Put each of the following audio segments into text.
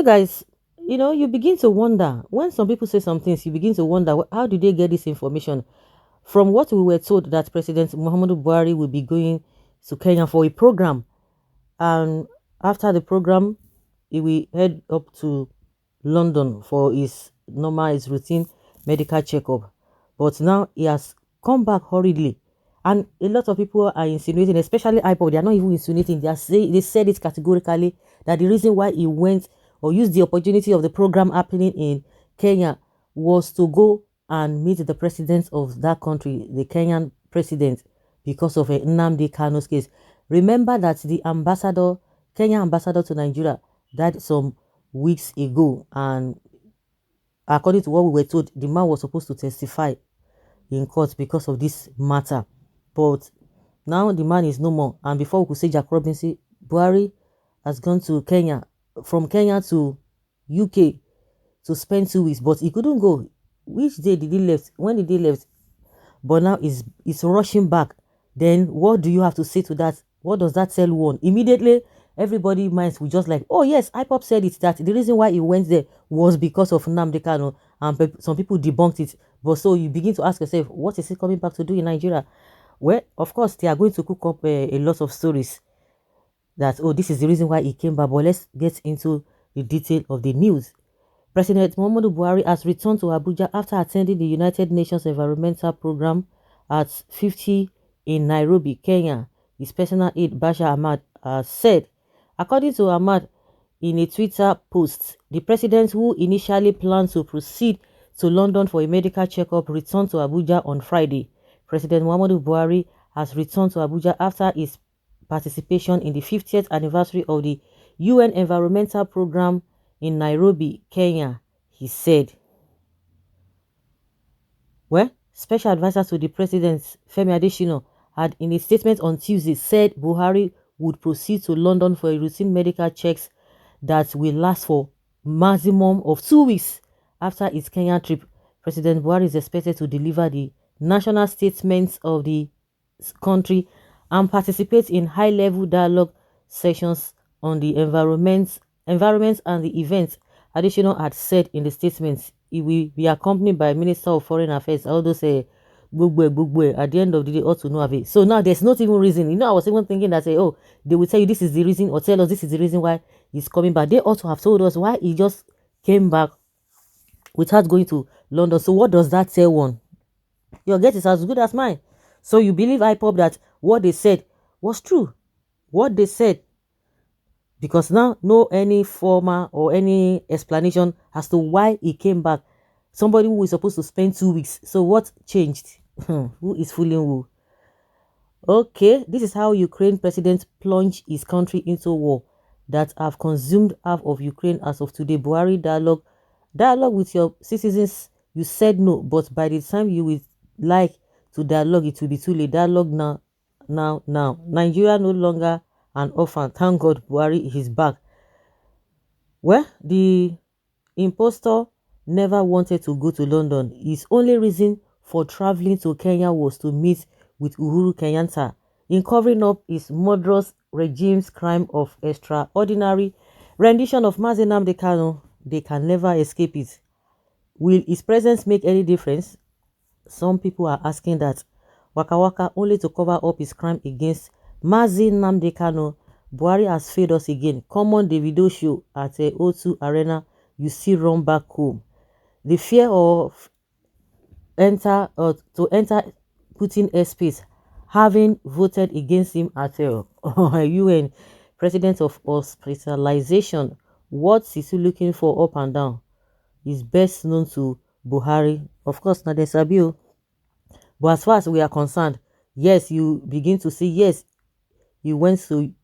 guys, you begin to wonder when some people say some things, you begin to wonder how did they get this information? From what we were told that President Muhammadu Buhari will be going to Kenya for a program, and after the program, he will head up to London for his routine medical checkup. But now he has come back hurriedly. And a lot of people are insinuating, especially IPOB, they are not even insinuating, they said it categorically that the reason why he went or used the opportunity of the program happening in Kenya was to go and meet the president of that country, the Kenyan president, because of a Nnamdi Kanu'S case. Remember that the Kenyan ambassador to Nigeria, died some weeks ago, and according to what we were told, the man was supposed to testify in court because of this matter. But now the man is no more, and before we could say Jack Robinson, Buhari has gone to Kenya, from Kenya to UK to spend 2 weeks, but he couldn't go. Which day did he left? When did he left? But now he's rushing back. Then what do you have to say to that? What does that tell one? Immediately, everybody minds will just like, oh yes, IPOP said it, that the reason why he went there was because of Nnamdi Kanu, and some people debunked it. But so you begin to ask yourself, what is he coming back to do in Nigeria? Well, of course, they are going to cook up a lot of stories that, oh, this is the reason why he came back. But let's get into the detail of the news. President Muhammadu Buhari has returned to Abuja after attending the United Nations Environmental Program at 50 in Nairobi, Kenya. His personal aide, Bashir Ahmad, said. According to Ahmad, in a Twitter post, the president, who initially planned to proceed to London for a medical checkup, returned to Abuja on Friday. President Muhammadu Buhari has returned to Abuja after his participation in the 50th anniversary of the UN Environmental Program in Nairobi, Kenya, he said. Well, Special Advisor to the President, Femi Adesina, had in a statement on Tuesday said Buhari would proceed to London for a routine medical checks that will last for maximum of 2 weeks. After his Kenyan trip, President Buhari is expected to deliver the national statements of the country and participate in high-level dialogue sessions on the environment and the events. Additional had said in the statement he will be accompanied by Minister of Foreign Affairs. All those say, at the end of the day, ought to know of it. So now there's not even reason. I was even thinking that, oh, they will tell you this is the reason, or tell us this is the reason why he's coming back. They ought to have told us why he just came back without going to London. So what does that tell one? Your guess is as good as mine. So you believe IPOP that what they said was true? What they said, because now no any formal or any explanation as to why he came back. Somebody who is supposed to spend 2 weeks. So what changed? Who is fooling who? Okay, this is how Ukraine president plunged his country into war that have consumed half of Ukraine as of today. Buhari dialogue with your citizens. You said no, but by the time you will like to dialogue, it will be too late. Dialogue now. Nigeria no longer an orphan. Thank God Buhari is back. Well, the impostor never wanted to go to London. His only reason for traveling to Kenya was to meet with Uhuru Kenyatta in covering up his murderous regime's crime of extraordinary rendition of Nnamdi Kanu. They can never escape it. Will his presence make any difference? Some people are asking that. Waka Waka only to cover up his crime against Nnamdi Kanu. Buhari has failed us again. Come on the video show at a O2 Arena. You see run back home. The fear of to enter Putin airspace, having voted against him at UN president of hospitalization. What is he looking for up and down? Is best known to Buhari. Of course, not the Sabio. But as far as we are concerned, yes, you begin to see, yes, he went to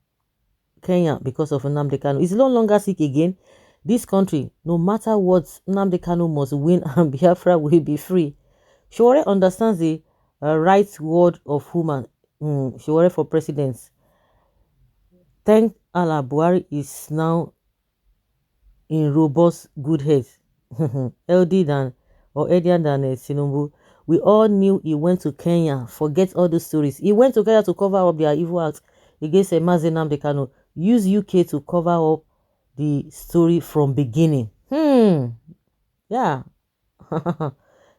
Kenya because of Nnamdi Kanu. He's no longer sick again. This country, no matter what, Nnamdi Kanu must win and Biafra will be free. Showore understands the right word of woman. Showore for president. Thank Allah, Buhari is now in robust good health. Healthier than Tinubu. We all knew he went to Kenya. Forget all those stories. He went to Kenya to cover up their evil acts against Nnamdi Kanu. Use UK to cover up the story from beginning. Yeah.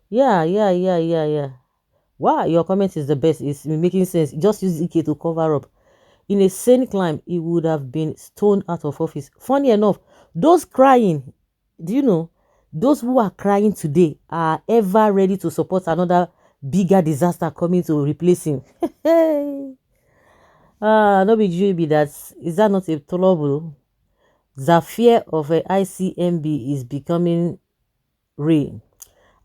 Yeah. Wow, your comment is the best. It's making sense. Just use EK to cover up. In a sane climb, he would have been stoned out of office. Funny enough, those crying, do you know, those who are crying today are ever ready to support another bigger disaster coming to replace him. No be be that. Is that not a tolerable? The fear of a ICMB is becoming real.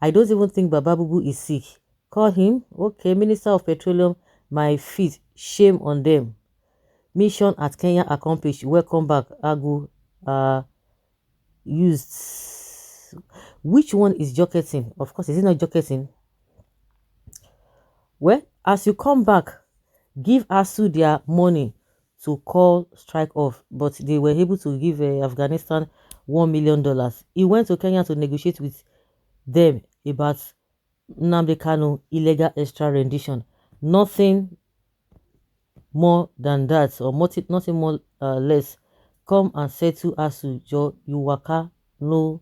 I don't even think Bababubu is sick. Call him. Okay, Minister of Petroleum, my feet. Shame on them. Mission at Kenya accomplished. Welcome back, Agu. Used. Which one is jocketing? Of course, is it not jocketing? Well, as you come back, give ASU their money to call strike off, but they were able to give Afghanistan $1 million. He went to Kenya to negotiate with them about Nnamdi Kanu illegal extradition. Nothing more than that, or nothing more less. Come and settle ASU. You waka no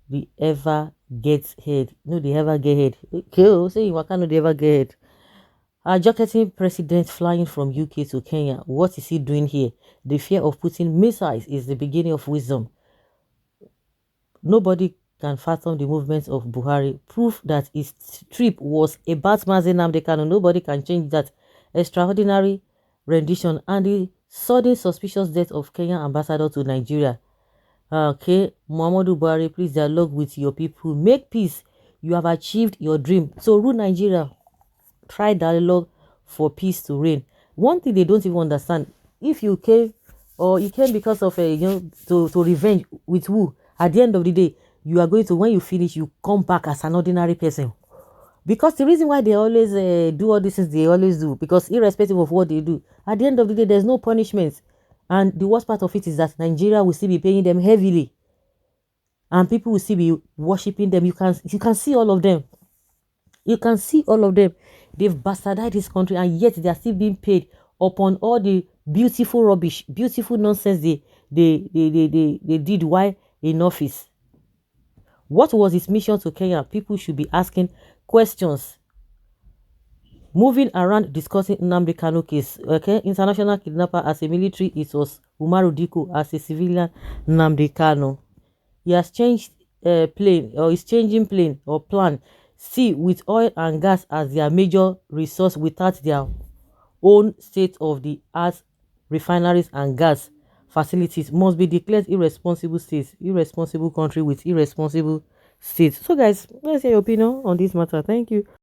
the ever get head. No, they ever get head. Okay, say you waka no they ever get head. Jocketing president flying from UK to Kenya. What is he doing here? The fear of putting missiles is the beginning of wisdom. Nobody can fathom the movements of Buhari. Proof that his trip was about Mazi Nnamdi Kanu. Nobody can change that. Extraordinary rendition and the sudden suspicious death of Kenyan ambassador to Nigeria. Okay, Muhammadu Buhari, please dialogue with your people. Make peace. You have achieved your dream. So rule Nigeria. Try dialogue for peace to reign. One thing they don't even understand, if you came or you came because of to revenge with who, at the end of the day you are going to, when you finish, you come back as an ordinary person. Because the reason why they always do all these things they always do, because irrespective of what they do, at the end of the day there's no punishment. And the worst part of it is that Nigeria will still be paying them heavily, and people will still be worshipping them. You can see all of them. You can see all of them. They've bastardized this country, and yet they are still being paid upon all the beautiful rubbish, beautiful nonsense they did while in office. What was his mission to Kenya? People should be asking questions. Moving around discussing Nnamdi Kanu case. Okay, international kidnapper as a military, it was Umaru Diko. As a civilian, Nnamdi Kanu. He has changed plane, or is changing plane or plan. See, with oil and gas as their major resource without their own state-of-the-art refineries and gas facilities, must be declared irresponsible states, irresponsible country with irresponsible states. So guys, let's hear your opinion on this matter. Thank you.